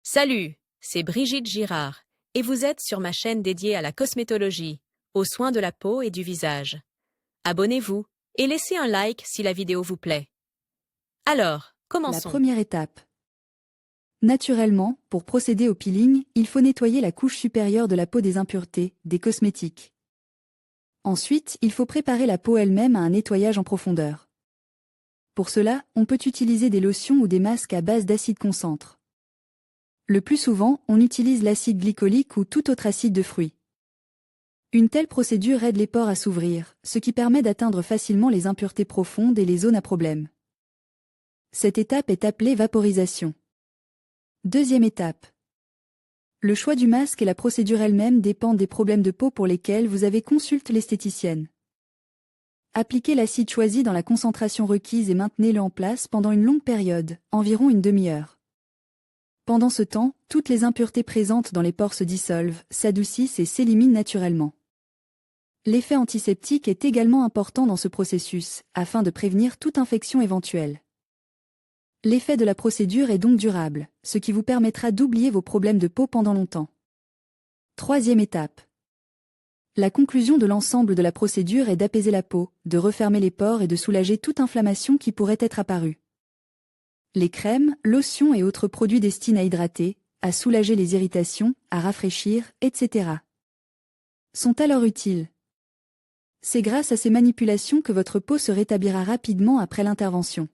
Salut, c'est Brigitte Girard, et vous êtes sur ma chaîne dédiée à la cosmétologie, aux soins de la peau et du visage. Abonnez-vous et laissez un like si la vidéo vous plaît. Alors, La commençons. première étape. Naturellement, pour procéder au peeling, il faut nettoyer la couche supérieure de la peau des impuretés, des cosmétiques. Ensuite, il faut préparer la peau elle-même à un nettoyage en profondeur. Pour cela, on peut utiliser des lotions ou des masques à base d'acide concentre. Le plus souvent, on utilise l'acide glycolique ou tout autre acide de fruits. Une telle procédure aide les pores à s'ouvrir, ce qui permet d'atteindre facilement les impuretés profondes et les zones à problème. Cette étape est appelée vaporisation. Deuxième étape. Le choix du masque et la procédure elle-même dépendent des problèmes de peau pour lesquels vous avez consulté l'esthéticienne. Appliquez l'acide choisi dans la concentration requise et maintenez-le en place pendant une longue période, environ une demi-heure. Pendant ce temps, toutes les impuretés présentes dans les pores se dissolvent, s'adoucissent et s'éliminent naturellement. L'effet antiseptique est également important dans ce processus, afin de prévenir toute infection éventuelle. L'effet de la procédure est donc durable, ce qui vous permettra d'oublier vos problèmes de peau pendant longtemps. Troisième étape. La conclusion de l'ensemble de la procédure est d'apaiser la peau, de refermer les pores et de soulager toute inflammation qui pourrait être apparue. Les crèmes, lotions et autres produits destinés à hydrater, à soulager les irritations, à rafraîchir, etc. sont alors utiles. C'est grâce à ces manipulations que votre peau se rétablira rapidement après l'intervention.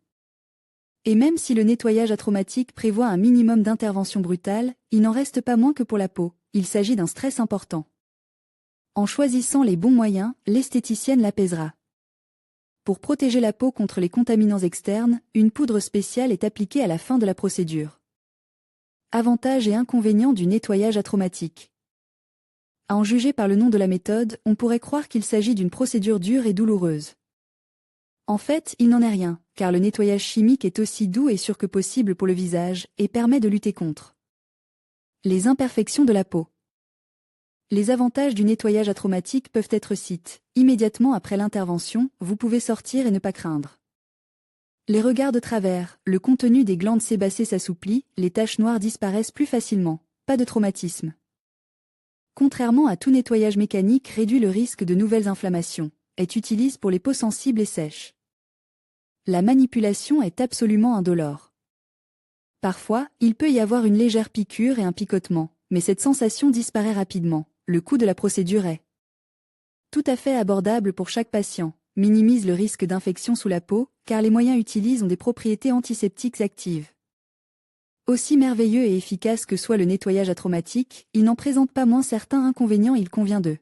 Et même si le nettoyage atraumatique prévoit un minimum d'intervention brutale, il n'en reste pas moins que pour la peau, il s'agit d'un stress important. En choisissant les bons moyens, l'esthéticienne l'apaisera. Pour protéger la peau contre les contaminants externes, une poudre spéciale est appliquée à la fin de la procédure. Avantages et inconvénients du nettoyage atraumatique. À en juger par le nom de la méthode, on pourrait croire qu'il s'agit d'une procédure dure et douloureuse. En fait, il n'en est rien, car le nettoyage chimique est aussi doux et sûr que possible pour le visage, et permet de lutter contre les imperfections de la peau. Les avantages du nettoyage atraumatique peuvent être cités. Immédiatement après l'intervention, vous pouvez sortir et ne pas craindre les regards de travers, le contenu des glandes sébacées s'assouplit, les taches noires disparaissent plus facilement, pas de traumatisme. Contrairement à tout nettoyage mécanique, réduit le risque de nouvelles inflammations, est utile pour les peaux sensibles et sèches. La manipulation est absolument indolore. Parfois, il peut y avoir une légère piqûre et un picotement, mais cette sensation disparaît rapidement. Le coût de la procédure est tout à fait abordable pour chaque patient, minimise le risque d'infection sous la peau, car les moyens utilisés ont des propriétés antiseptiques actives. Aussi merveilleux et efficace que soit le nettoyage atraumatique, il n'en présente pas moins certains inconvénients, il convient de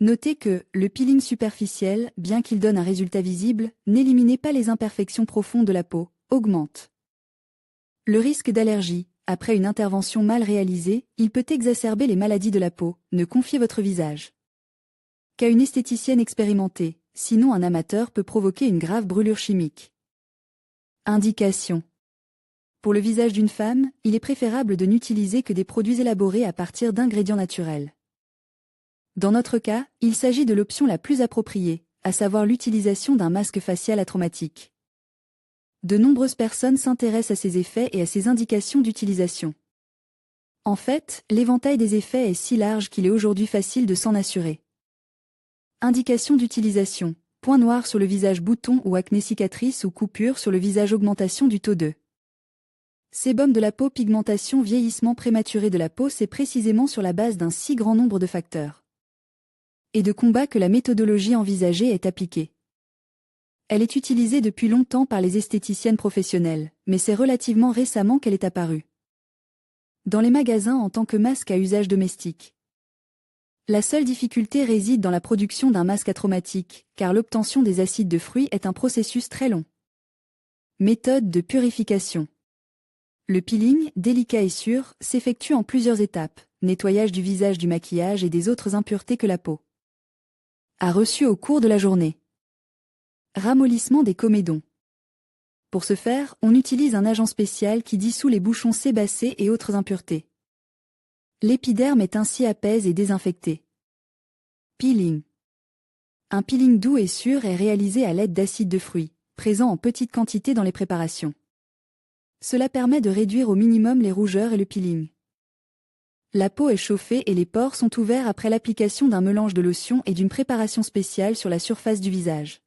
notez que le peeling superficiel, bien qu'il donne un résultat visible, n'élimine pas les imperfections profondes de la peau, augmente le risque d'allergie. Après une intervention mal réalisée, il peut exacerber les maladies de la peau. Ne confiez votre visage qu'à une esthéticienne expérimentée, sinon un amateur peut provoquer une grave brûlure chimique. Indication. Pour le visage d'une femme, il est préférable de n'utiliser que des produits élaborés à partir d'ingrédients naturels. Dans notre cas, il s'agit de l'option la plus appropriée, à savoir l'utilisation d'un masque facial atraumatique. De nombreuses personnes s'intéressent à ses effets et à ses indications d'utilisation. En fait, l'éventail des effets est si large qu'il est aujourd'hui facile de s'en assurer. Indications d'utilisation. Point noir sur le visage, bouton ou acné, cicatrice ou coupure sur le visage, augmentation du taux de sébum de la peau, pigmentation, vieillissement prématuré de la peau. C'est précisément sur la base d'un si grand nombre de facteurs et de combats que la méthodologie envisagée est appliquée. Elle est utilisée depuis longtemps par les esthéticiennes professionnelles, mais c'est relativement récemment qu'elle est apparue dans les magasins en tant que masque à usage domestique. La seule difficulté réside dans la production d'un masque atraumatique, car l'obtention des acides de fruits est un processus très long. Méthode de purification. Le peeling, délicat et sûr, s'effectue en plusieurs étapes, nettoyage du visage, du maquillage et des autres impuretés que la peau a reçues au cours de la journée. Ramollissement des comédons. Pour ce faire, on utilise un agent spécial qui dissout les bouchons sébacés et autres impuretés. L'épiderme est ainsi apaisé et désinfecté. Peeling. Un peeling doux et sûr est réalisé à l'aide d'acides de fruits, présents en petite quantité dans les préparations. Cela permet de réduire au minimum les rougeurs et le peeling. La peau est chauffée et les pores sont ouverts après l'application d'un mélange de lotion et d'une préparation spéciale sur la surface du visage.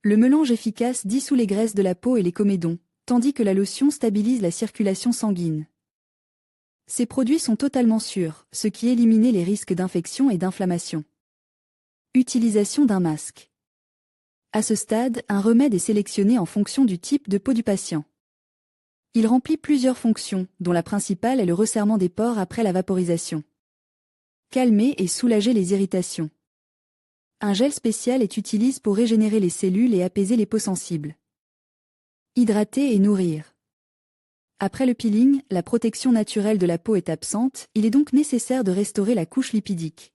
Le mélange efficace dissout les graisses de la peau et les comédons, tandis que la lotion stabilise la circulation sanguine. Ces produits sont totalement sûrs, ce qui élimine les risques d'infection et d'inflammation. Utilisation d'un masque. À ce stade, un remède est sélectionné en fonction du type de peau du patient. Il remplit plusieurs fonctions, dont la principale est le resserrement des pores après la vaporisation. Calmer et soulager les irritations. Un gel spécial est utilisé pour régénérer les cellules et apaiser les peaux sensibles. Hydrater et nourrir. Après le peeling, la protection naturelle de la peau est absente, il est donc nécessaire de restaurer la couche lipidique.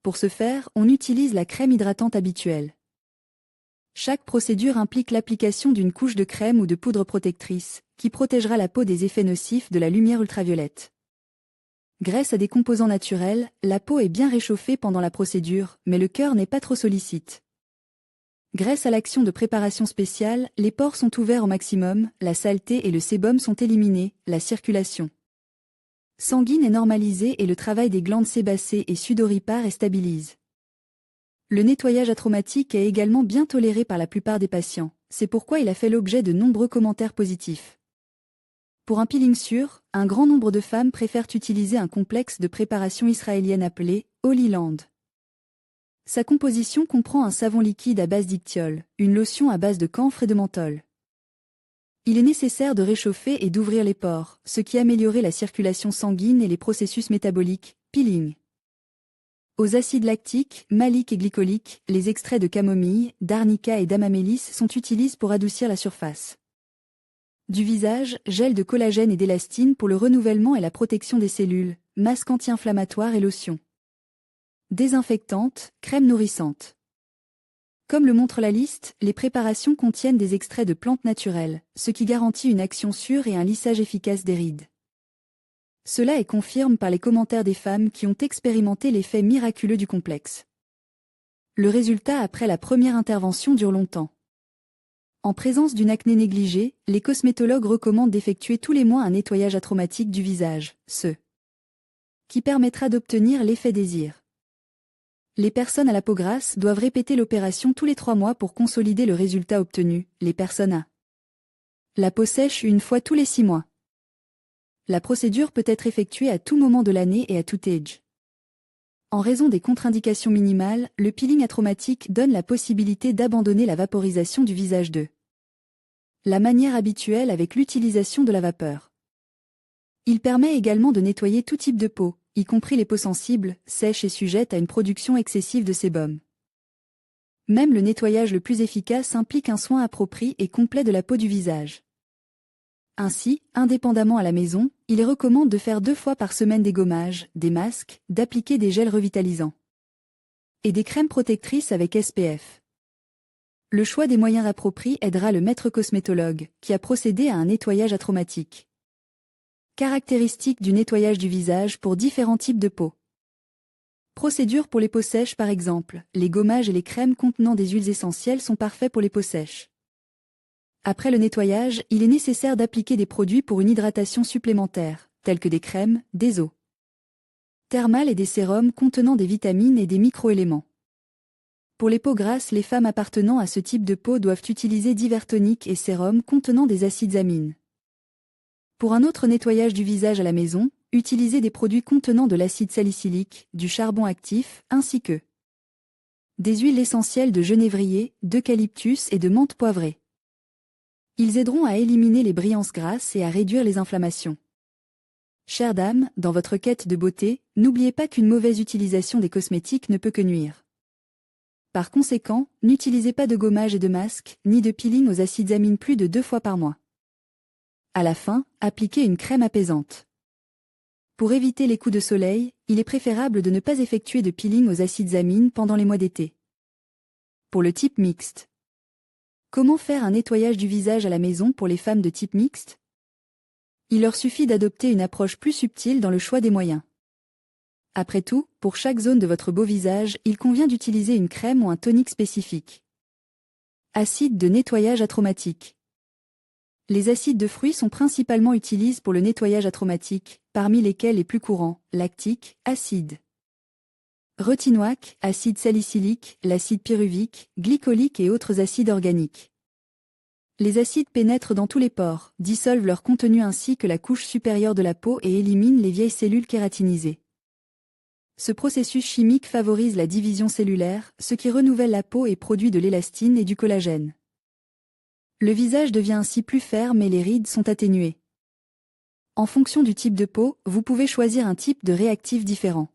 Pour ce faire, on utilise la crème hydratante habituelle. Chaque procédure implique l'application d'une couche de crème ou de poudre protectrice, qui protégera la peau des effets nocifs de la lumière ultraviolette. Grâce à des composants naturels, la peau est bien réchauffée pendant la procédure, mais le cœur n'est pas trop sollicite. Grâce à l'action de préparation spéciale, les pores sont ouverts au maximum, la saleté et le sébum sont éliminés, la circulation sanguine est normalisée et le travail des glandes sébacées et sudoripares est stabilisé. Le nettoyage atromatique est également bien toléré par la plupart des patients, c'est pourquoi il a fait l'objet de nombreux commentaires positifs. Pour un peeling sûr, un grand nombre de femmes préfèrent utiliser un complexe de préparation israélienne appelé Holy Land. Sa composition comprend un savon liquide à base d'ictiol, une lotion à base de camphre et de menthol. Il est nécessaire de réchauffer et d'ouvrir les pores, ce qui améliorerait la circulation sanguine et les processus métaboliques, peeling. Aux acides lactiques, maliques et glycoliques, les extraits de camomille, d'arnica et d'amamélis sont utilisés pour adoucir la surface du visage, gel de collagène et d'élastine pour le renouvellement et la protection des cellules, masque anti-inflammatoire et lotion. Désinfectante, crème nourrissante. Comme le montre la liste, les préparations contiennent des extraits de plantes naturelles, ce qui garantit une action sûre et un lissage efficace des rides. Cela est confirmé par les commentaires des femmes qui ont expérimenté l'effet miraculeux du complexe. Le résultat après la première intervention dure longtemps. En présence d'une acné négligée, les cosmétologues recommandent d'effectuer tous les mois un nettoyage atromatique du visage, ce qui permettra d'obtenir l'effet désir. Les personnes à la peau grasse doivent répéter l'opération tous les 3 mois pour consolider le résultat obtenu, les personnes à la peau sèche une fois tous les 6 mois. La procédure peut être effectuée à tout moment de l'année et à tout âge. En raison des contre-indications minimales, le peeling atromatique donne la possibilité d'abandonner la vaporisation du visage de la manière habituelle avec l'utilisation de la vapeur. Il permet également de nettoyer tout type de peau, y compris les peaux sensibles, sèches et sujettes à une production excessive de sébum. Même le nettoyage le plus efficace implique un soin approprié et complet de la peau du visage. Ainsi, indépendamment à la maison, il est recommandé de faire 2 fois par semaine des gommages, des masques, d'appliquer des gels revitalisants et des crèmes protectrices avec SPF. Le choix des moyens appropriés aidera le maître cosmétologue, qui a procédé à un nettoyage atromatique. Caractéristiques du nettoyage du visage pour différents types de peau. Procédure pour les peaux sèches par exemple, les gommages et les crèmes contenant des huiles essentielles sont parfaits pour les peaux sèches. Après le nettoyage, il est nécessaire d'appliquer des produits pour une hydratation supplémentaire, tels que des crèmes, des eaux thermales et des sérums contenant des vitamines et des microéléments. Pour les peaux grasses, les femmes appartenant à ce type de peau doivent utiliser divers toniques et sérums contenant des acides amines. Pour un autre nettoyage du visage à la maison, utilisez des produits contenant de l'acide salicylique, du charbon actif, ainsi que des huiles essentielles de genévrier, d'eucalyptus et de menthe poivrée. Ils aideront à éliminer les brillances grasses et à réduire les inflammations. Chères dames, dans votre quête de beauté, n'oubliez pas qu'une mauvaise utilisation des cosmétiques ne peut que nuire. Par conséquent, n'utilisez pas de gommage et de masque, ni de peeling aux acides amines plus de 2 fois par mois. À la fin, appliquez une crème apaisante. Pour éviter les coups de soleil, il est préférable de ne pas effectuer de peeling aux acides amines pendant les mois d'été. Pour le type mixte. Comment faire un nettoyage du visage à la maison pour les femmes de type mixte? Il leur suffit d'adopter une approche plus subtile dans le choix des moyens. Après tout, pour chaque zone de votre beau visage, il convient d'utiliser une crème ou un tonique spécifique. Acide de nettoyage atromatique. Les acides de fruits sont principalement utilisés pour le nettoyage aromatique, parmi lesquels les plus courants, lactique, acide retinoïque, acide salicylique, l'acide pyruvique, glycolique et autres acides organiques. Les acides pénètrent dans tous les pores, dissolvent leur contenu ainsi que la couche supérieure de la peau et éliminent les vieilles cellules kératinisées. Ce processus chimique favorise la division cellulaire, ce qui renouvelle la peau et produit de l'élastine et du collagène. Le visage devient ainsi plus ferme et les rides sont atténuées. En fonction du type de peau, vous pouvez choisir un type de réactif différent.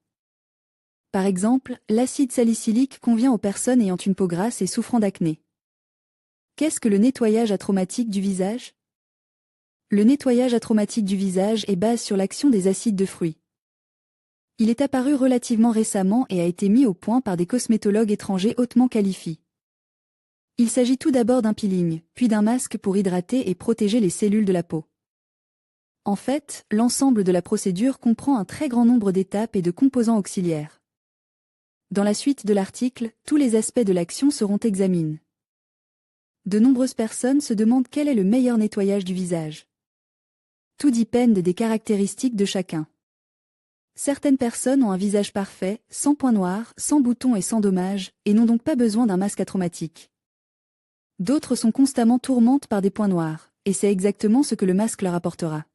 Par exemple, l'acide salicylique convient aux personnes ayant une peau grasse et souffrant d'acné. Qu'est-ce que le nettoyage aromatique du visage? Le nettoyage aromatique du visage est basé sur l'action des acides de fruits. Il est apparu relativement récemment et a été mis au point par des cosmétologues étrangers hautement qualifiés. Il s'agit tout d'abord d'un peeling, puis d'un masque pour hydrater et protéger les cellules de la peau. En fait, l'ensemble de la procédure comprend un très grand nombre d'étapes et de composants auxiliaires. Dans la suite de l'article, tous les aspects de l'action seront examinés. De nombreuses personnes se demandent quel est le meilleur nettoyage du visage. Tout dépend des caractéristiques de chacun. Certaines personnes ont un visage parfait, sans points noirs, sans boutons et sans dommages, et n'ont donc pas besoin d'un masque aromatique. D'autres sont constamment tourmentées par des points noirs, et c'est exactement ce que le masque leur apportera.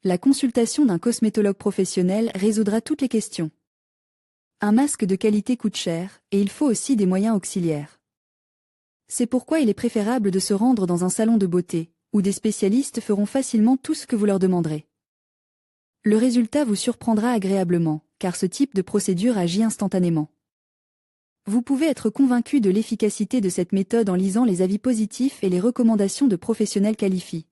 La consultation d'un cosmétologue professionnel résoudra toutes les questions. Un masque de qualité coûte cher, et il faut aussi des moyens auxiliaires. C'est pourquoi il est préférable de se rendre dans un salon de beauté, où des spécialistes feront facilement tout ce que vous leur demanderez. Le résultat vous surprendra agréablement, car ce type de procédure agit instantanément. Vous pouvez être convaincu de l'efficacité de cette méthode en lisant les avis positifs et les recommandations de professionnels qualifiés.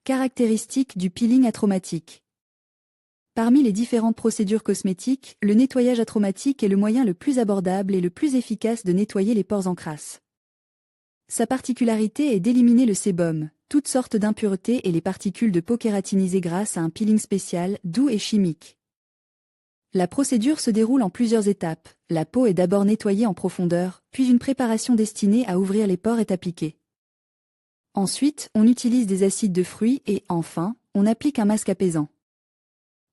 Caractéristiques du peeling aromatique. Parmi les différentes procédures cosmétiques, le nettoyage aromatique est le moyen le plus abordable et le plus efficace de nettoyer les pores en crasse. Sa particularité est d'éliminer le sébum, toutes sortes d'impuretés et les particules de peau kératinisées grâce à un peeling spécial, doux et chimique. La procédure se déroule en plusieurs étapes. La peau est d'abord nettoyée en profondeur, puis une préparation destinée à ouvrir les pores est appliquée. Ensuite, on utilise des acides de fruits et, enfin, on applique un masque apaisant.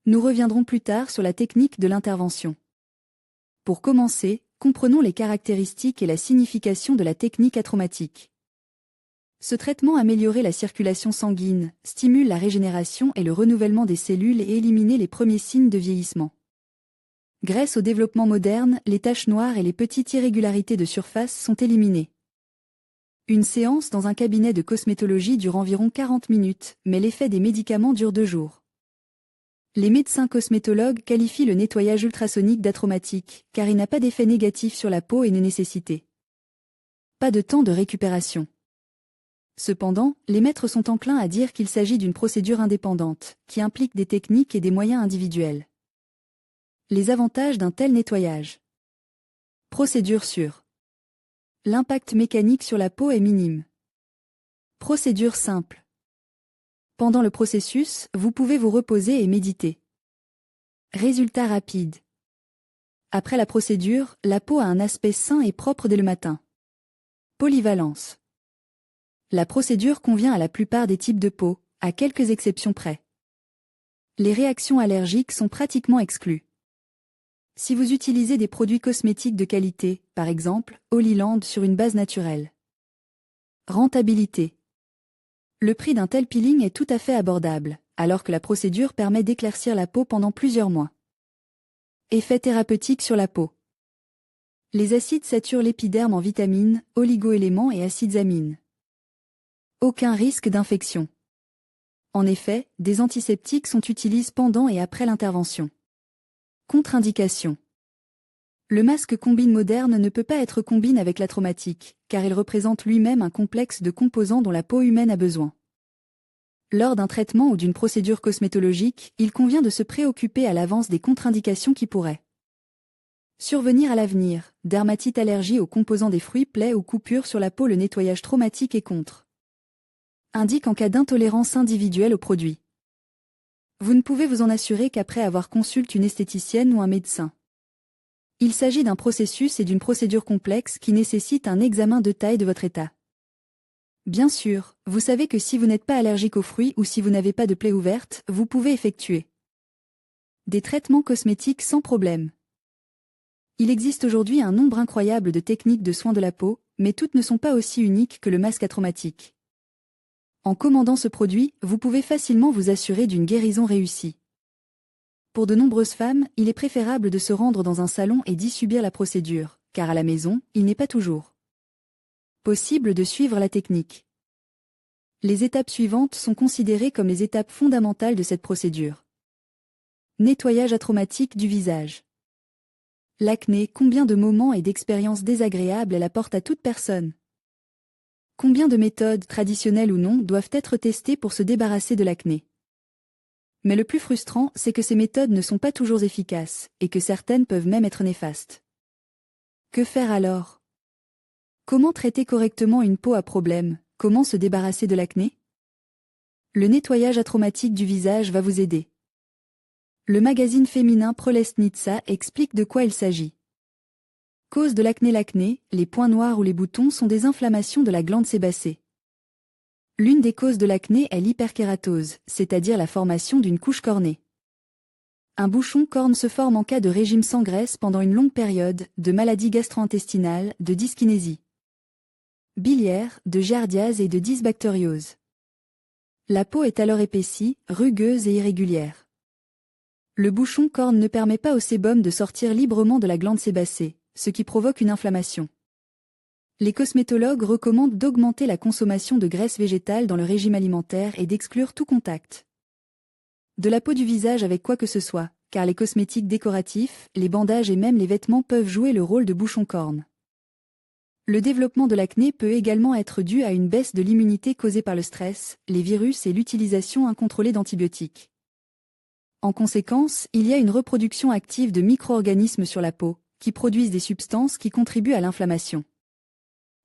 Nous reviendrons plus tard sur la technique de l'intervention. Pour commencer, comprenons les caractéristiques et la signification de la technique aromatique. Ce traitement améliore la circulation sanguine, stimule la régénération et le renouvellement des cellules et élimine les premiers signes de vieillissement. Grâce au développement moderne, les taches noires et les petites irrégularités de surface sont éliminées. Une séance dans un cabinet de cosmétologie dure environ 40 minutes, mais l'effet des médicaments dure 2 jours. Les médecins cosmétologues qualifient le nettoyage ultrasonique d'aromatique, car il n'a pas d'effet négatif sur la peau et ne nécessite pas de temps de récupération. Cependant, les maîtres sont enclins à dire qu'il s'agit d'une procédure indépendante, qui implique des techniques et des moyens individuels. Les avantages d'un tel nettoyage. Procédure sûre. L'impact mécanique sur la peau est minime. Procédure simple. Pendant le processus, vous pouvez vous reposer et méditer. Résultat rapide. Après la procédure, la peau a un aspect sain et propre dès le matin. Polyvalence. La procédure convient à la plupart des types de peau, à quelques exceptions près. Les réactions allergiques sont pratiquement exclues. Si vous utilisez des produits cosmétiques de qualité, par exemple, Holyland sur une base naturelle. Rentabilité. Le prix d'un tel peeling est tout à fait abordable, alors que la procédure permet d'éclaircir la peau pendant plusieurs mois. Effet thérapeutique sur la peau. Les acides saturent l'épiderme en vitamines, oligoéléments et acides amines. Aucun risque d'infection. En effet, des antiseptiques sont utilisés pendant et après l'intervention. Contre-indication. Le masque combine moderne ne peut pas être combiné avec l'aromatique, car il représente lui-même un complexe de composants dont la peau humaine a besoin. Lors d'un traitement ou d'une procédure cosmétologique, il convient de se préoccuper à l'avance des contre-indications qui pourraient survenir à l'avenir, dermatite, allergie aux composants des fruits, plaies ou coupures sur la peau. Le nettoyage traumatique est contre. Indique en cas d'intolérance individuelle aux produits. Vous ne pouvez vous en assurer qu'après avoir consulté une esthéticienne ou un médecin. Il s'agit d'un processus et d'une procédure complexe qui nécessite un examen de taille de votre état. Bien sûr, vous savez que si vous n'êtes pas allergique aux fruits ou si vous n'avez pas de plaie ouverte, vous pouvez effectuer des traitements cosmétiques sans problème. Il existe aujourd'hui un nombre incroyable de techniques de soins de la peau, mais toutes ne sont pas aussi uniques que le masque achromatique. En commandant ce produit, vous pouvez facilement vous assurer d'une guérison réussie. Pour de nombreuses femmes, il est préférable de se rendre dans un salon et d'y subir la procédure, car à la maison, il n'est pas toujours possible de suivre la technique. Les étapes suivantes sont considérées comme les étapes fondamentales de cette procédure. Nettoyage achromatique du visage. L'acné, combien de moments et d'expériences désagréables elle apporte à toute personne? Combien de méthodes, traditionnelles ou non, doivent être testées pour se débarrasser de l'acné? Mais le plus frustrant, c'est que ces méthodes ne sont pas toujours efficaces, et que certaines peuvent même être néfastes. Que faire alors? Comment traiter correctement une peau à problème? Comment se débarrasser de l'acné? Le nettoyage achromatique du visage va vous aider. Le magazine féminin Prolesnitsa explique de quoi il s'agit. Cause de l'acné. L'acné, les points noirs ou les boutons sont des inflammations de la glande sébacée. L'une des causes de l'acné est l'hyperkératose, c'est-à-dire la formation d'une couche cornée. Un bouchon corne se forme en cas de régime sans graisse pendant une longue période, de maladie gastro-intestinale, de dyskinésie biliaire, de giardiase et de dysbactériose. La peau est alors épaissie, rugueuse et irrégulière. Le bouchon corne ne permet pas au sébum de sortir librement de la glande sébacée, ce qui provoque une inflammation. Les cosmétologues recommandent d'augmenter la consommation de graisse végétale dans le régime alimentaire et d'exclure tout contact de la peau du visage avec quoi que ce soit, car les cosmétiques décoratifs, les bandages et même les vêtements peuvent jouer le rôle de bouchon-corne. Le développement de l'acné peut également être dû à une baisse de l'immunité causée par le stress, les virus et l'utilisation incontrôlée d'antibiotiques. En conséquence, il y a une reproduction active de micro-organismes sur la peau, qui produisent des substances qui contribuent à l'inflammation.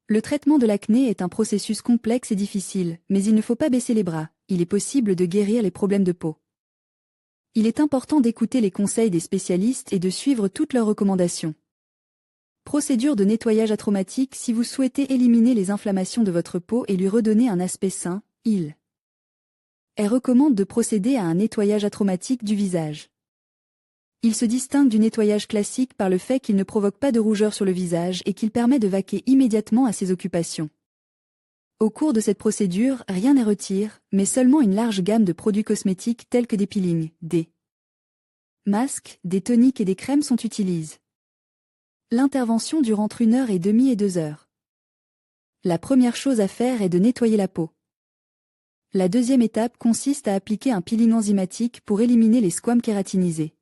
Le traitement de l'acné est un processus complexe et difficile, mais il ne faut pas baisser les bras, il est possible de guérir les problèmes de peau. Il est important d'écouter les conseils des spécialistes et de suivre toutes leurs recommandations. Procédure de nettoyage achromatique. Si vous souhaitez éliminer les inflammations de votre peau et lui redonner un aspect sain, il recommande de procéder à un nettoyage achromatique du visage. Il se distingue du nettoyage classique par le fait qu'il ne provoque pas de rougeur sur le visage et qu'il permet de vaquer immédiatement à ses occupations. Au cours de cette procédure, rien n'est retiré, mais seulement une large gamme de produits cosmétiques tels que des peelings, des masques, des toniques et des crèmes sont utilisés. L'intervention dure entre 1h30 et 2 heures. La première chose à faire est de nettoyer la peau. La deuxième étape consiste à appliquer un peeling enzymatique pour éliminer les squames kératinisés.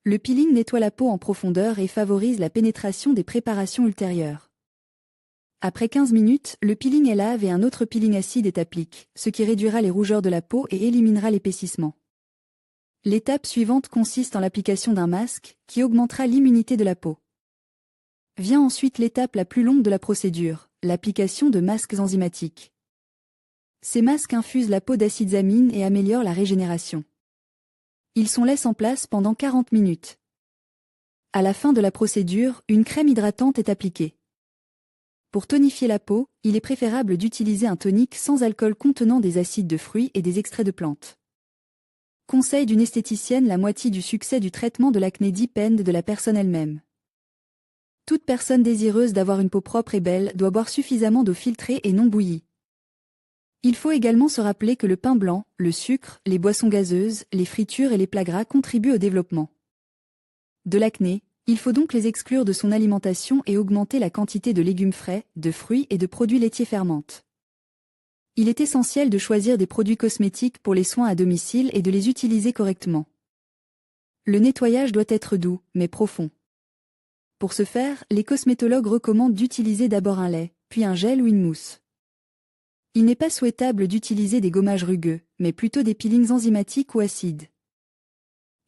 Le peeling nettoie la peau en profondeur et favorise la pénétration des préparations ultérieures. Après 15 minutes, le peeling est lave et un autre peeling acide est appliqué, ce qui réduira les rougeurs de la peau et éliminera l'épaississement. L'étape suivante consiste en l'application d'un masque, qui augmentera l'immunité de la peau. Vient ensuite l'étape la plus longue de la procédure, l'application de masques enzymatiques. Ces masques infusent la peau d'acides amines et améliorent la régénération. Ils sont laissés en place pendant 40 minutes. À la fin de la procédure, une crème hydratante est appliquée. Pour tonifier la peau, il est préférable d'utiliser un tonique sans alcool contenant des acides de fruits et des extraits de plantes. Conseil d'une esthéticienne: la moitié du succès du traitement de l'acné dépend de la personne elle-même. Toute personne désireuse d'avoir une peau propre et belle doit boire suffisamment d'eau filtrée et non bouillie. Il faut également se rappeler que le pain blanc, le sucre, les boissons gazeuses, les fritures et les plats gras contribuent au développement de l'acné. Il faut donc les exclure de son alimentation et augmenter la quantité de légumes frais, de fruits et de produits laitiers fermentés. Il est essentiel de choisir des produits cosmétiques pour les soins à domicile et de les utiliser correctement. Le nettoyage doit être doux, mais profond. Pour ce faire, les cosmétologues recommandent d'utiliser d'abord un lait, puis un gel ou une mousse. Il n'est pas souhaitable d'utiliser des gommages rugueux, mais plutôt des peelings enzymatiques ou acides.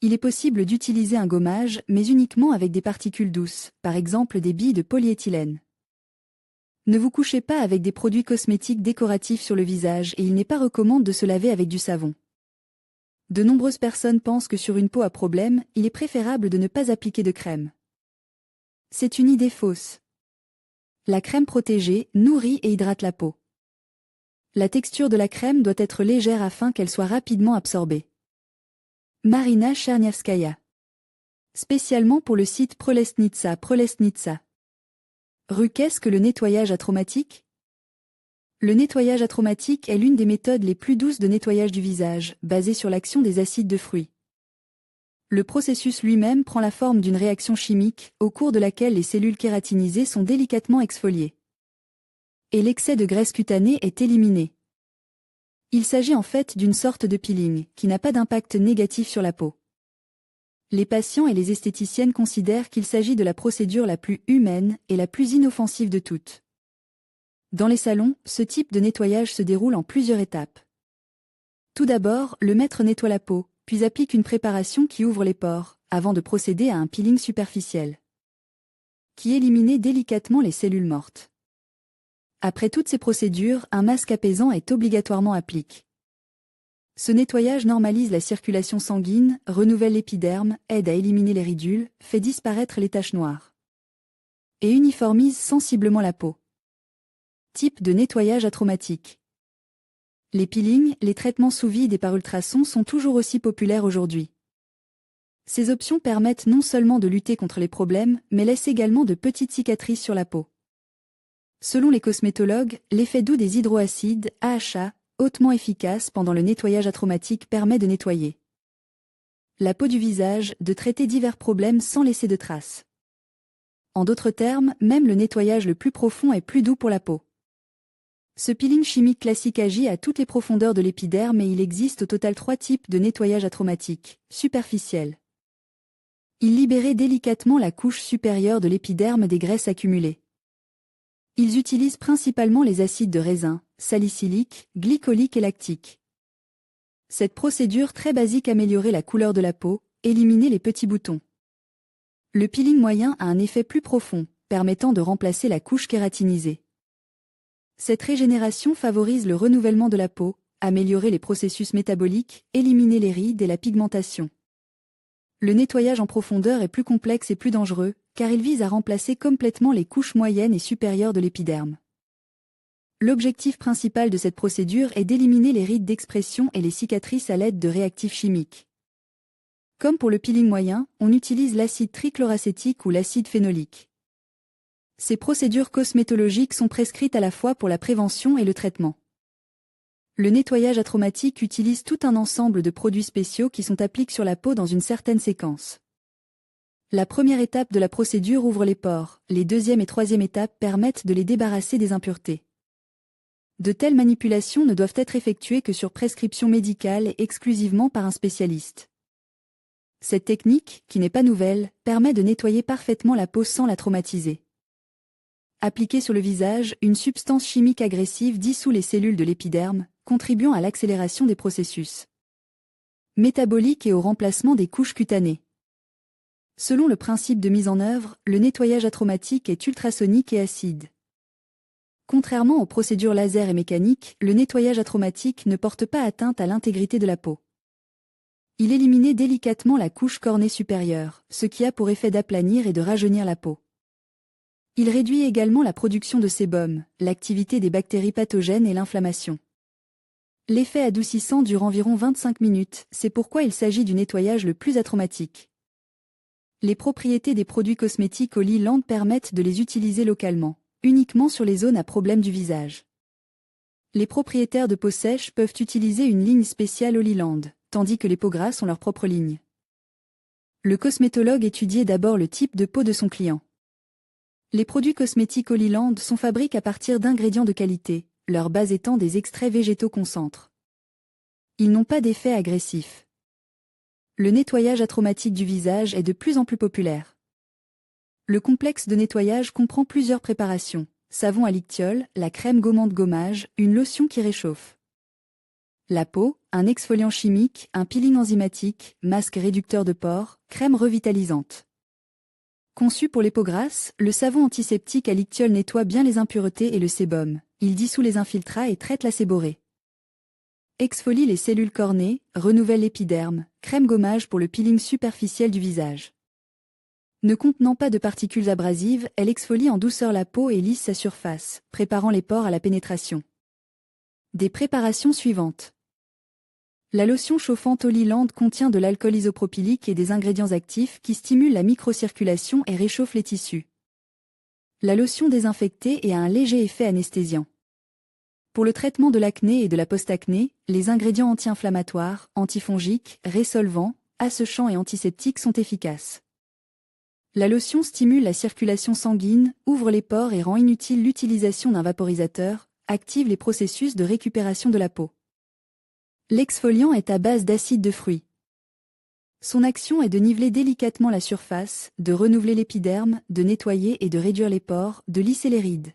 Il est possible d'utiliser un gommage, mais uniquement avec des particules douces, par exemple des billes de polyéthylène. Ne vous couchez pas avec des produits cosmétiques décoratifs sur le visage et il n'est pas recommandé de se laver avec du savon. De nombreuses personnes pensent que sur une peau à problème, il est préférable de ne pas appliquer de crème. C'est une idée fausse. La crème protégée nourrit et hydrate la peau. La texture de la crème doit être légère afin qu'elle soit rapidement absorbée. Marina Cherniavskaya. Spécialement pour le site Prolesnitsa. Qu'est-ce que le nettoyage atromatique? Le nettoyage atromatique est l'une des méthodes les plus douces de nettoyage du visage, basée sur l'action des acides de fruits. Le processus lui-même prend la forme d'une réaction chimique, au cours de laquelle les cellules kératinisées sont délicatement exfoliées. Et l'excès de graisse cutanée est éliminé. Il s'agit en fait d'une sorte de peeling, qui n'a pas d'impact négatif sur la peau. Les patients et les esthéticiennes considèrent qu'il s'agit de la procédure la plus humaine et la plus inoffensive de toutes. Dans les salons, ce type de nettoyage se déroule en plusieurs étapes. Tout d'abord, le maître nettoie la peau, puis applique une préparation qui ouvre les pores, avant de procéder à un peeling superficiel, qui élimine délicatement les cellules mortes. Après toutes ces procédures, un masque apaisant est obligatoirement appliqué. Ce nettoyage normalise la circulation sanguine, renouvelle l'épiderme, aide à éliminer les ridules, fait disparaître les taches noires et uniformise sensiblement la peau. Type de nettoyage atromatique. Les peelings, les traitements sous vide et par ultrasons sont toujours aussi populaires aujourd'hui. Ces options permettent non seulement de lutter contre les problèmes, mais laissent également de petites cicatrices sur la peau. Selon les cosmétologues, l'effet doux des hydroacides, AHA, hautement efficace pendant le nettoyage atromatique permet de nettoyer la peau du visage, de traiter divers problèmes sans laisser de traces. En d'autres termes, même le nettoyage le plus profond est plus doux pour la peau. Ce peeling chimique classique agit à toutes les profondeurs de l'épiderme et il existe au total 3 types de nettoyage atromatique. Superficiel. Il libère délicatement la couche supérieure de l'épiderme des graisses accumulées. Ils utilisent principalement les acides de raisin, salicylique, glycolique et lactique. Cette procédure très basique améliorait la couleur de la peau, éliminer les petits boutons. Le peeling moyen a un effet plus profond, permettant de remplacer la couche kératinisée. Cette régénération favorise le renouvellement de la peau, améliorer les processus métaboliques, éliminer les rides et la pigmentation. Le nettoyage en profondeur est plus complexe et plus dangereux, car il vise à remplacer complètement les couches moyennes et supérieures de l'épiderme. L'objectif principal de cette procédure est d'éliminer les rides d'expression et les cicatrices à l'aide de réactifs chimiques. Comme pour le peeling moyen, on utilise l'acide trichloracétique ou l'acide phénolique. Ces procédures cosmétologiques sont prescrites à la fois pour la prévention et le traitement. Le nettoyage atromatique utilise tout un ensemble de produits spéciaux qui sont appliqués sur la peau dans une certaine séquence. La première étape de la procédure ouvre les pores, les deuxième et troisième étapes permettent de les débarrasser des impuretés. De telles manipulations ne doivent être effectuées que sur prescription médicale et exclusivement par un spécialiste. Cette technique, qui n'est pas nouvelle, permet de nettoyer parfaitement la peau sans la traumatiser. Appliquée sur le visage, une substance chimique agressive dissout les cellules de l'épiderme, contribuant à l'accélération des processus métaboliques et au remplacement des couches cutanées. Selon le principe de mise en œuvre, le nettoyage atromatique est ultrasonique et acide. Contrairement aux procédures laser et mécaniques, le nettoyage atromatique ne porte pas atteinte à l'intégrité de la peau. Il élimine délicatement la couche cornée supérieure, ce qui a pour effet d'aplanir et de rajeunir la peau. Il réduit également la production de sébum, l'activité des bactéries pathogènes et l'inflammation. L'effet adoucissant dure environ 25 minutes, c'est pourquoi il s'agit du nettoyage le plus atromatique. Les propriétés des produits cosmétiques Holyland permettent de les utiliser localement, uniquement sur les zones à problème du visage. Les propriétaires de peau sèche peuvent utiliser une ligne spéciale Holyland, tandis que les peaux grasses ont leur propre ligne. Le cosmétologue étudiait d'abord le type de peau de son client. Les produits cosmétiques Holyland sont fabriqués à partir d'ingrédients de qualité, leur base étant des extraits végétaux concentrés. Ils n'ont pas d'effet agressif. Le nettoyage atromatique du visage est de plus en plus populaire. Le complexe de nettoyage comprend plusieurs préparations, savon à lictiol, la crème gommante gommage, une lotion qui réchauffe la peau, un exfoliant chimique, un peeling enzymatique, masque réducteur de pores, crème revitalisante. Conçu pour les peaux grasses, le savon antiseptique à lictiol nettoie bien les impuretés et le sébum, il dissout les infiltrats et traite la séborrhée. Exfolie les cellules cornées, renouvelle l'épiderme, crème gommage pour le peeling superficiel du visage. Ne contenant pas de particules abrasives, elle exfolie en douceur la peau et lisse sa surface, préparant les pores à la pénétration. Des préparations suivantes. La lotion chauffante Holyland contient de l'alcool isopropylique et des ingrédients actifs qui stimulent la microcirculation et réchauffent les tissus. La lotion désinfectée et a un léger effet anesthésiant. Pour le traitement de l'acné et de la post-acné, les ingrédients anti-inflammatoires, antifongiques, résolvants, asséchants et antiseptiques sont efficaces. La lotion stimule la circulation sanguine, ouvre les pores et rend inutile l'utilisation d'un vaporisateur, active les processus de récupération de la peau. L'exfoliant est à base d'acide de fruits. Son action est de niveler délicatement la surface, de renouveler l'épiderme, de nettoyer et de réduire les pores, de lisser les rides.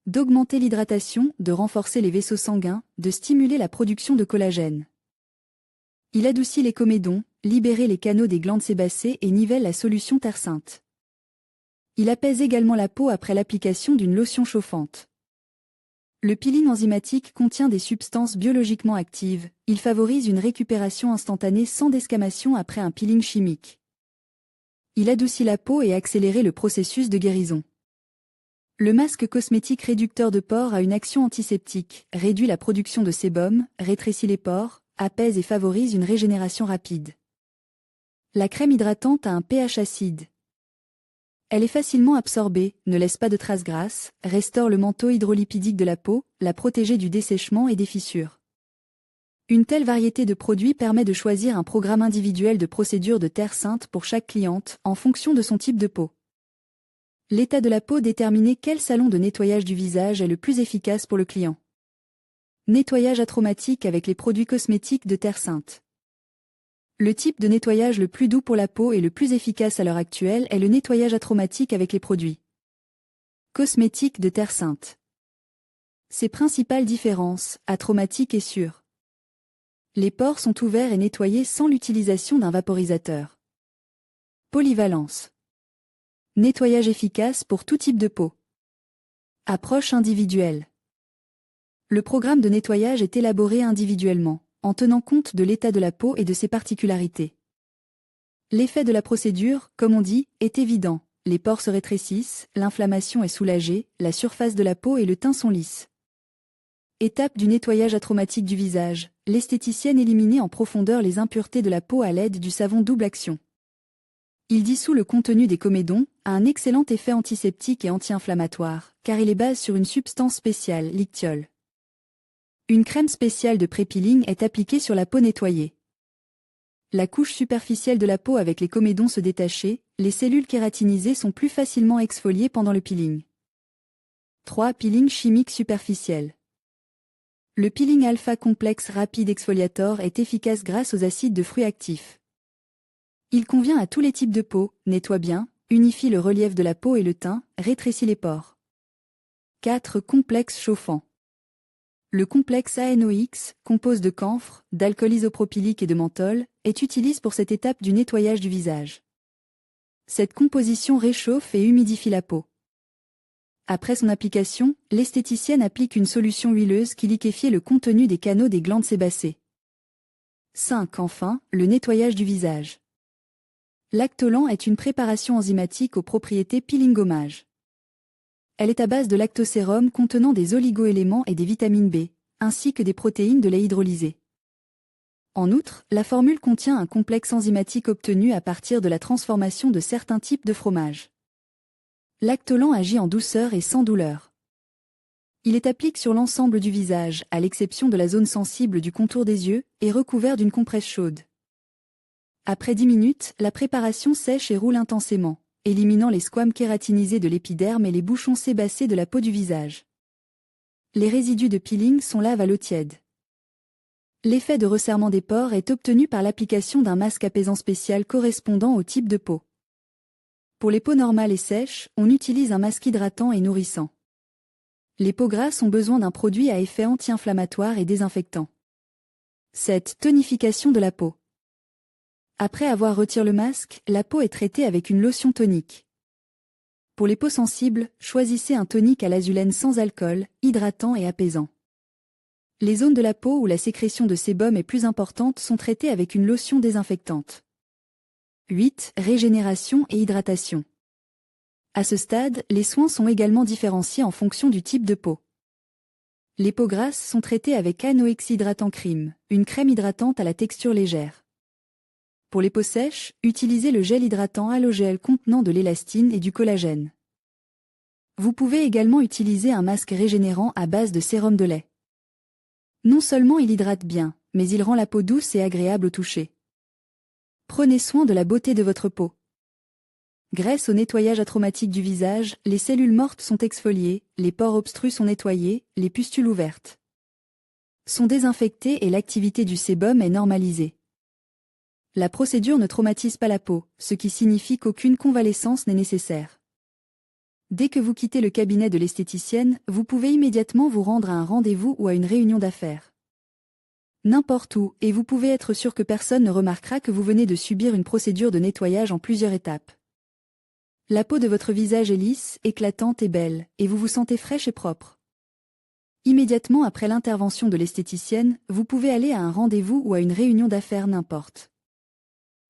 D'augmenter l'hydratation, de renforcer les vaisseaux sanguins, de stimuler la production de collagène. Il adoucit les comédons, libère les canaux des glandes sébacées et nivelle la solution terre sainte. Il apaise également la peau après l'application d'une lotion chauffante. Le peeling enzymatique contient des substances biologiquement actives, il favorise une récupération instantanée sans desquamation après un peeling chimique. Il adoucit la peau et accélère le processus de guérison. Le masque cosmétique réducteur de pores a une action antiseptique, réduit la production de sébum, rétrécit les pores, apaise et favorise une régénération rapide. La crème hydratante a un pH acide. Elle est facilement absorbée, ne laisse pas de traces grasses, restaure le manteau hydrolipidique de la peau, la protéger du dessèchement et des fissures. Une telle variété de produits permet de choisir un programme individuel de procédure de terre sainte pour chaque cliente, en fonction de son type de peau. L'état de la peau détermine quel salon de nettoyage du visage est le plus efficace pour le client. Nettoyage atromatique avec les produits cosmétiques de terre sainte. Le type de nettoyage le plus doux pour la peau et le plus efficace à l'heure actuelle est le nettoyage atromatique avec les produits cosmétiques de terre sainte. Ses principales différences, atromatique et sûr. Les pores sont ouverts et nettoyés sans l'utilisation d'un vaporisateur. Polyvalence. Nettoyage efficace pour tout type de peau. Approche individuelle. Le programme de nettoyage est élaboré individuellement, en tenant compte de l'état de la peau et de ses particularités. L'effet de la procédure, comme on dit, est évident. Les pores se rétrécissent, l'inflammation est soulagée, la surface de la peau et le teint sont lisses. Étape du nettoyage atromatique du visage. L'esthéticienne élimine en profondeur les impuretés de la peau à l'aide du savon double action. Il dissout le contenu des comédons, a un excellent effet antiseptique et anti-inflammatoire, car il est basé sur une substance spéciale, l'ictiol. Une crème spéciale de pré-peeling est appliquée sur la peau nettoyée. La couche superficielle de la peau avec les comédons se détacher, les cellules kératinisées sont plus facilement exfoliées pendant le peeling. 3. Peeling chimique superficiel. Le peeling alpha complexe rapide exfoliator est efficace grâce aux acides de fruits actifs. Il convient à tous les types de peau, nettoie bien, unifie le relief de la peau et le teint, rétrécit les pores. 4. Complexe chauffant. Le complexe ANOX, compose de camphre, d'alcool isopropylique et de menthol, est utilisé pour cette étape du nettoyage du visage. Cette composition réchauffe et humidifie la peau. Après son application, l'esthéticienne applique une solution huileuse qui liquéfie le contenu des canaux des glandes sébacées. 5. Enfin, le nettoyage du visage. Lactolan est une préparation enzymatique aux propriétés peeling-gommage. Elle est à base de lactosérum contenant des oligoéléments et des vitamines B, ainsi que des protéines de lait hydrolysé. En outre, la formule contient un complexe enzymatique obtenu à partir de la transformation de certains types de fromages. Lactolan agit en douceur et sans douleur. Il est appliqué sur l'ensemble du visage, à l'exception de la zone sensible du contour des yeux, et recouvert d'une compresse chaude. Après 10 minutes, la préparation sèche et roule intensément, éliminant les squames kératinisés de l'épiderme et les bouchons sébacés de la peau du visage. Les résidus de peeling sont lavés à l'eau tiède. L'effet de resserrement des pores est obtenu par l'application d'un masque apaisant spécial correspondant au type de peau. Pour les peaux normales et sèches, on utilise un masque hydratant et nourrissant. Les peaux grasses ont besoin d'un produit à effet anti-inflammatoire et désinfectant. 7. Tonification de la peau. Après avoir retiré le masque, la peau est traitée avec une lotion tonique. Pour les peaux sensibles, choisissez un tonique à l'azulène sans alcool, hydratant et apaisant. Les zones de la peau où la sécrétion de sébum est plus importante sont traitées avec une lotion désinfectante. 8. Régénération et hydratation. À ce stade, les soins sont également différenciés en fonction du type de peau. Les peaux grasses sont traitées avec ANOX Hydratant Cream, une crème hydratante à la texture légère. Pour les peaux sèches, utilisez le gel hydratant Halogel contenant de l'élastine et du collagène. Vous pouvez également utiliser un masque régénérant à base de sérum de lait. Non seulement il hydrate bien, mais il rend la peau douce et agréable au toucher. Prenez soin de la beauté de votre peau. Grâce au nettoyage atromatique du visage, les cellules mortes sont exfoliées, les pores obstrus sont nettoyés, les pustules ouvertes sont désinfectées et l'activité du sébum est normalisée. La procédure ne traumatise pas la peau, ce qui signifie qu'aucune convalescence n'est nécessaire. Dès que vous quittez le cabinet de l'esthéticienne, vous pouvez immédiatement vous rendre à un rendez-vous ou à une réunion d'affaires. N'importe où, et vous pouvez être sûr que personne ne remarquera que vous venez de subir une procédure de nettoyage en plusieurs étapes. La peau de votre visage est lisse, éclatante et belle, et vous vous sentez fraîche et propre. Immédiatement après l'intervention de l'esthéticienne, vous pouvez aller à un rendez-vous ou à une réunion d'affaires n'importe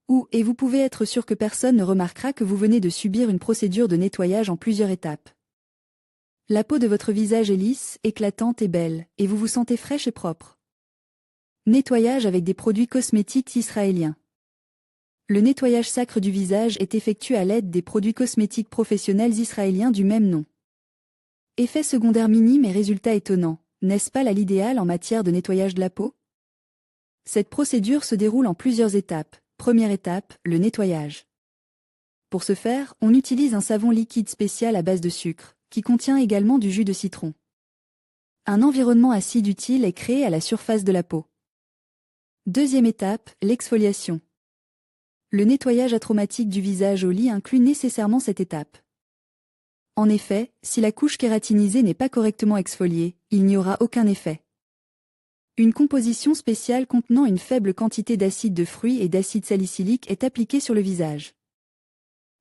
où, et vous pouvez être sûr que personne ne remarquera que vous venez de subir une procédure de nettoyage en plusieurs étapes. La peau de votre visage est lisse, éclatante et belle, et vous vous sentez fraîche et propre. Nettoyage avec des produits cosmétiques israéliens. Le nettoyage sacre du visage est effectué à l'aide des produits cosmétiques professionnels israéliens du même nom. Effet secondaire minime et résultat étonnant, n'est-ce pas l'idéal en matière de nettoyage de la peau? Cette procédure se déroule en plusieurs étapes. Première étape, le nettoyage. Pour ce faire, on utilise un savon liquide spécial à base de sucre, qui contient également du jus de citron. Un environnement acide utile est créé à la surface de la peau. Deuxième étape, l'exfoliation. Le nettoyage atromatique du visage au lit inclut nécessairement cette étape. En effet, si la couche kératinisée n'est pas correctement exfoliée, il n'y aura aucun effet. Une composition spéciale contenant une faible quantité d'acide de fruits et d'acide salicylique est appliquée sur le visage.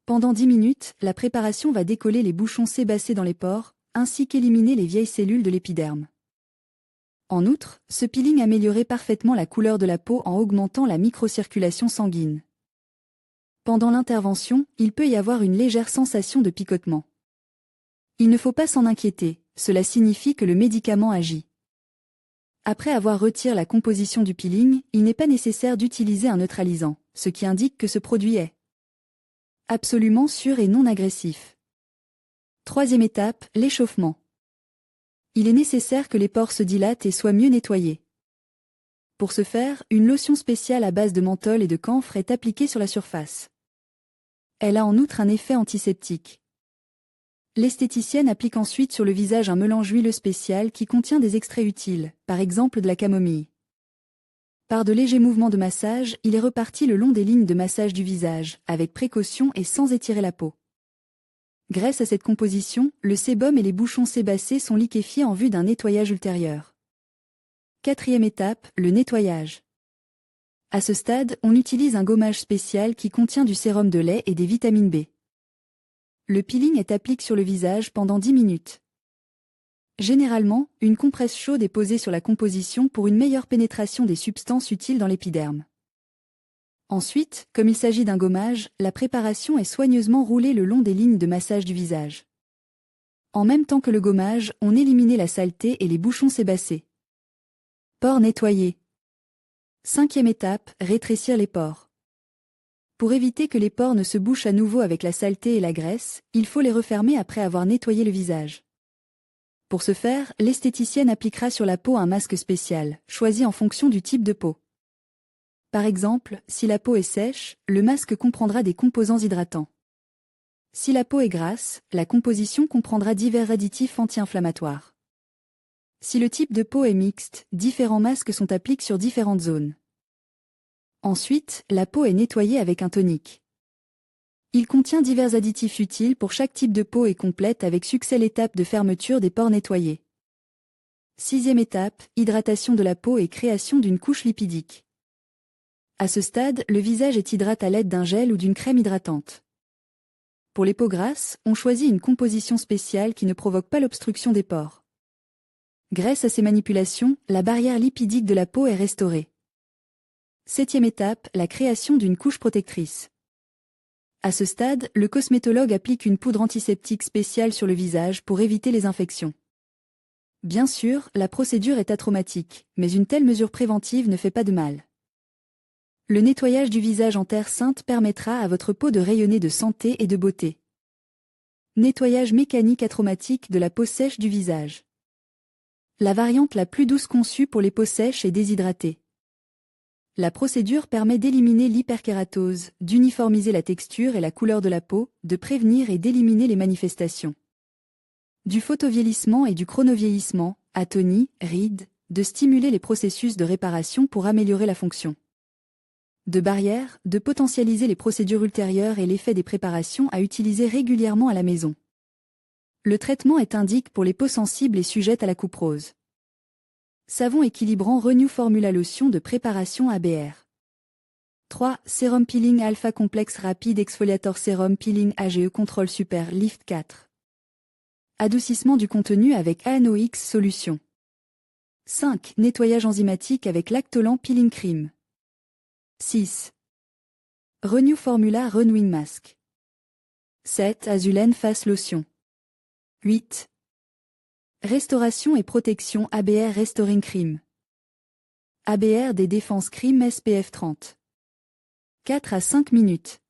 Pendant 10 minutes, la préparation va décoller les bouchons sébacés dans les pores, ainsi qu'éliminer les vieilles cellules de l'épiderme. En outre, ce peeling améliorait parfaitement la couleur de la peau en augmentant la microcirculation sanguine. Pendant l'intervention, il peut y avoir une légère sensation de picotement. Il ne faut pas s'en inquiéter, cela signifie que le médicament agit. Après avoir retiré la composition du peeling, il n'est pas nécessaire d'utiliser un neutralisant, ce qui indique que ce produit est absolument sûr et non agressif. Troisième étape, l'échauffement. Il est nécessaire que les pores se dilatent et soient mieux nettoyés. Pour ce faire, une lotion spéciale à base de menthol et de camphre est appliquée sur la surface. Elle a en outre un effet antiseptique. L'esthéticienne applique ensuite sur le visage un mélange huileux spécial qui contient des extraits utiles, par exemple de la camomille. Par de légers mouvements de massage, il est reparti le long des lignes de massage du visage, avec précaution et sans étirer la peau. Grâce à cette composition, le sébum et les bouchons sébacés sont liquéfiés en vue d'un nettoyage ultérieur. Quatrième étape, le nettoyage. À ce stade, on utilise un gommage spécial qui contient du sérum de lait et des vitamines B. Le peeling est appliqué sur le visage pendant 10 minutes. Généralement, une compresse chaude est posée sur la composition pour une meilleure pénétration des substances utiles dans l'épiderme. Ensuite, comme il s'agit d'un gommage, la préparation est soigneusement roulée le long des lignes de massage du visage. En même temps que le gommage, on éliminait la saleté et les bouchons sébacés. Pores nettoyés. Cinquième étape, rétrécir les pores. Pour éviter que les pores ne se bouchent à nouveau avec la saleté et la graisse, il faut les refermer après avoir nettoyé le visage. Pour ce faire, l'esthéticienne appliquera sur la peau un masque spécial, choisi en fonction du type de peau. Par exemple, si la peau est sèche, le masque comprendra des composants hydratants. Si la peau est grasse, la composition comprendra divers additifs anti-inflammatoires. Si le type de peau est mixte, différents masques sont appliqués sur différentes zones. Ensuite, la peau est nettoyée avec un tonique. Il contient divers additifs utiles pour chaque type de peau et complète avec succès l'étape de fermeture des pores nettoyés. Sixième étape, hydratation de la peau et création d'une couche lipidique. À ce stade, le visage est hydraté à l'aide d'un gel ou d'une crème hydratante. Pour les peaux grasses, on choisit une composition spéciale qui ne provoque pas l'obstruction des pores. Grâce à ces manipulations, la barrière lipidique de la peau est restaurée. Septième étape, la création d'une couche protectrice. À ce stade, le cosmétologue applique une poudre antiseptique spéciale sur le visage pour éviter les infections. Bien sûr, la procédure est atraumatique, mais une telle mesure préventive ne fait pas de mal. Le nettoyage du visage en terre sainte permettra à votre peau de rayonner de santé et de beauté. Nettoyage mécanique atraumatique de la peau sèche du visage. La variante la plus douce conçue pour les peaux sèches et déshydratées. La procédure permet d'éliminer l'hyperkératose, d'uniformiser la texture et la couleur de la peau, de prévenir et d'éliminer les manifestations du photovieillissement et du chronovieillissement, atonie, rides, de stimuler les processus de réparation pour améliorer la fonction de barrière, de potentialiser les procédures ultérieures et l'effet des préparations à utiliser régulièrement à la maison. Le traitement est indiqué pour les peaux sensibles et sujettes à la couperose. Savon équilibrant Renew Formula lotion de préparation ABR. 3. Sérum Peeling Alpha Complexe Rapide Exfoliator Sérum Peeling AGE Control Super Lift 4. Adoucissement du contenu avec ANOX Solution. 5. Nettoyage enzymatique avec Lactolan Peeling Cream. 6. Renew Formula Renewing Mask. 7. Azulène Face Lotion. 8. Restauration et protection ABR Restoring Cream. ABR des défenses Cream SPF 30. 4 à 5 minutes.